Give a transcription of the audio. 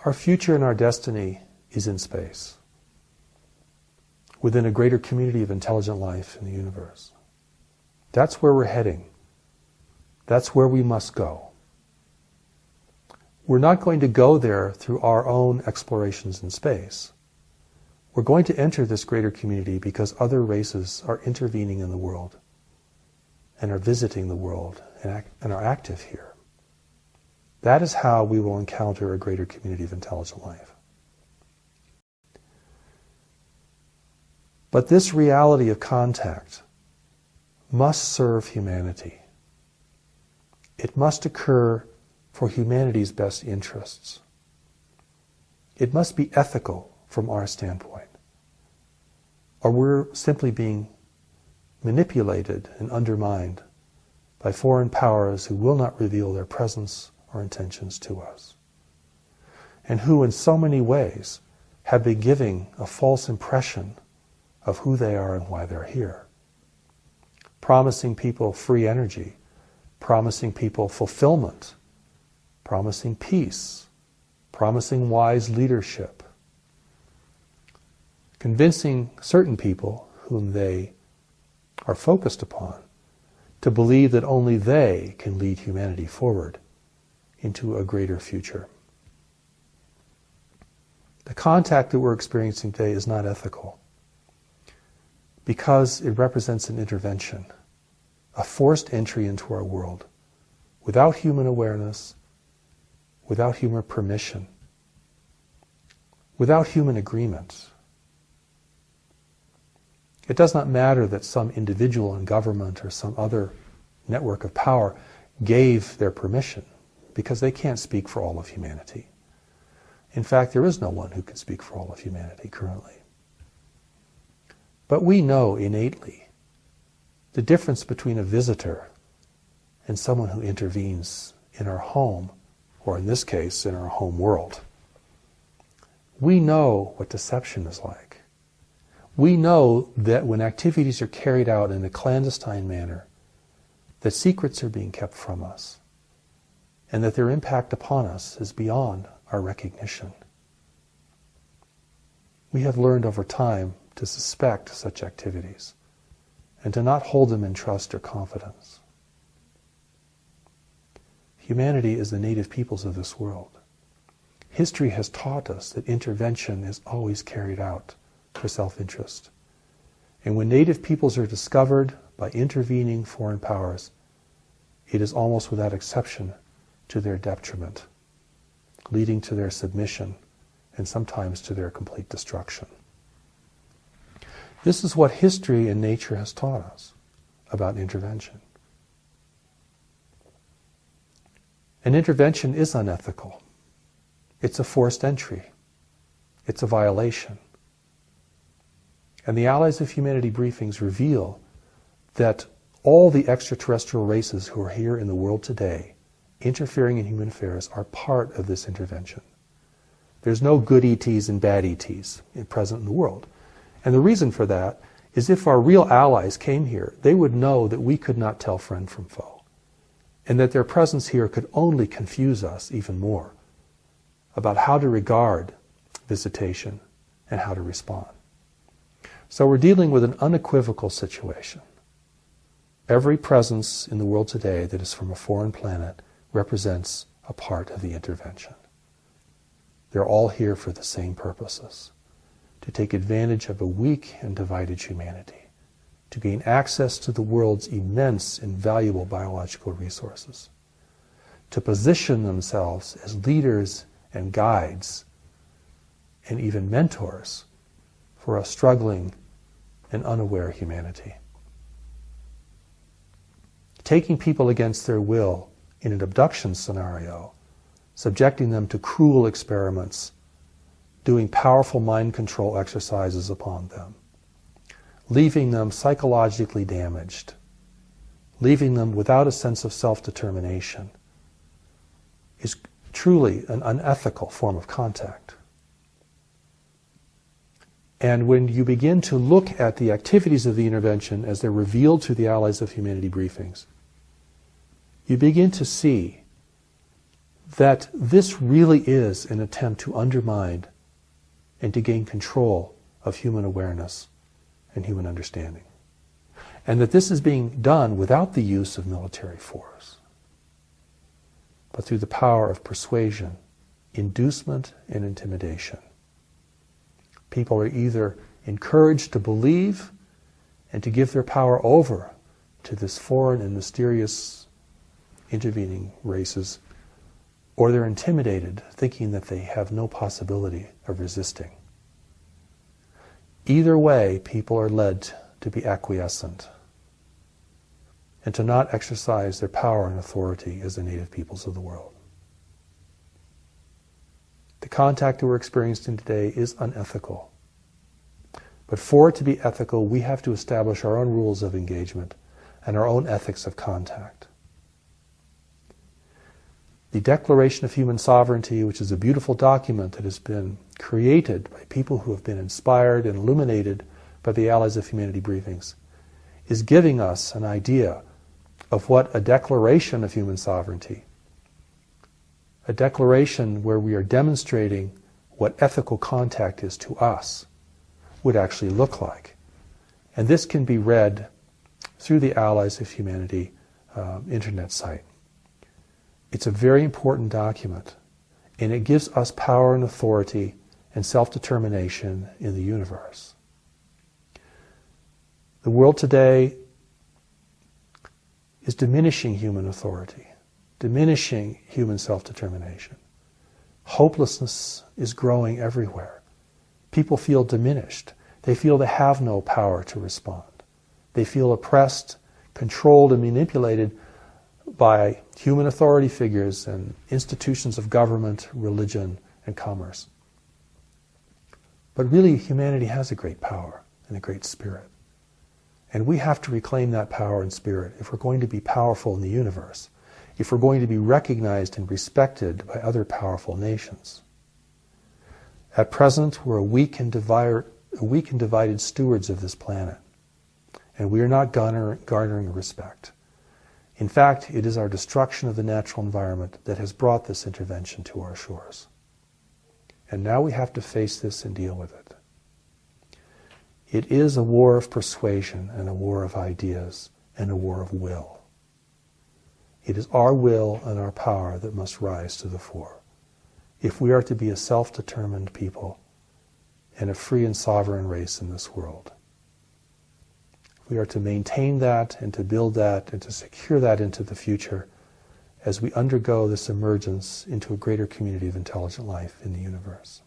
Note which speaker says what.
Speaker 1: Our future and our destiny is in space, within a greater community of intelligent life in the universe. That's where we're heading. That's where we must go. We're not going to go there through our own explorations in space. We're going to enter this greater community because other races are intervening in the world and are visiting the world and are active here. That is how we will encounter a greater community of intelligent life. But this reality of contact must serve humanity. It must occur for humanity's best interests. It must be ethical from our standpoint, or we're simply being manipulated and undermined by foreign powers who will not reveal their presence or intentions to us, and who in so many ways have been giving a false impression of who they are and why they're here, promising people free energy, promising people fulfillment, promising peace, promising wise leadership, convincing certain people whom they are focused upon to believe that only they can lead humanity forward into a greater future. The contact that we're experiencing today is not ethical because it represents an intervention, a forced entry into our world without human awareness, without human permission, without human agreement. It does not matter that some individual in government or some other network of power gave their permission, because they can't speak for all of humanity. In fact, there is no one who can speak for all of humanity currently. But we know innately the difference between a visitor and someone who intervenes in our home, or in this case, in our home world. We know what deception is like. We know that when activities are carried out in a clandestine manner, that secrets are being kept from us, and that their impact upon us is beyond our recognition. We have learned over time to suspect such activities and to not hold them in trust or confidence. Humanity is the native peoples of this world. History has taught us that intervention is always carried out for self-interest. And when native peoples are discovered by intervening foreign powers, it is almost without exception to their detriment, leading to their submission and sometimes to their complete destruction. This is what history and nature has taught us about intervention. And intervention is unethical. It's a forced entry. It's a violation. And the Allies of Humanity briefings reveal that all the extraterrestrial races who are here in the world today, interfering in human affairs, are part of this intervention. There's no good ETs and bad ETs present in the world. And the reason for that is if our real allies came here, they would know that we could not tell friend from foe, and that their presence here could only confuse us even more about how to regard visitation and how to respond. So we're dealing with an unequivocal situation. Every presence in the world today that is from a foreign planet represents a part of the intervention. They're all here for the same purposes: to take advantage of a weak and divided humanity, to gain access to the world's immense and valuable biological resources, to position themselves as leaders and guides and even mentors for a struggling and unaware humanity. Taking people against their will in an abduction scenario, subjecting them to cruel experiments, doing powerful mind control exercises upon them, leaving them psychologically damaged, leaving them without a sense of self-determination, is truly an unethical form of contact. And when you begin to look at the activities of the intervention as they're revealed through the Allies of Humanity briefings, you begin to see that this really is an attempt to undermine and to gain control of human awareness and human understanding. And that this is being done without the use of military force, but through the power of persuasion, inducement, and intimidation. People are either encouraged to believe and to give their power over to this foreign and mysterious intervening races, or they're intimidated, thinking that they have no possibility of resisting. Either way, people are led to be acquiescent and to not exercise their power and authority as the native peoples of the world. The contact that we're experiencing today is unethical. But for it to be ethical, we have to establish our own rules of engagement and our own ethics of contact. The Declaration of Human Sovereignty, which is a beautiful document that has been created by people who have been inspired and illuminated by the Allies of Humanity briefings, is giving us an idea of what a declaration of human sovereignty, a declaration where we are demonstrating what ethical contact is to us, would actually look like. And this can be read through the Allies of Humanity internet site. It's a very important document, and it gives us power and authority and self-determination in the universe. The world today is diminishing human authority, diminishing human self-determination. Hopelessness is growing everywhere. People feel diminished. They feel they have no power to respond. They feel oppressed, controlled, and manipulated by human authority figures and institutions of government, religion, and commerce. But really, humanity has a great power and a great spirit. And we have to reclaim that power and spirit if we're going to be powerful in the universe, if we're going to be recognized and respected by other powerful nations. At present, we're weak and divided stewards of this planet, and we are not garnering respect. In fact, it is our destruction of the natural environment that has brought this intervention to our shores. And now we have to face this and deal with it. It is a war of persuasion and a war of ideas and a war of will. It is our will and our power that must rise to the fore if we are to be a self-determined people and a free and sovereign race in this world. We are to maintain that and to build that and to secure that into the future as we undergo this emergence into a greater community of intelligent life in the universe.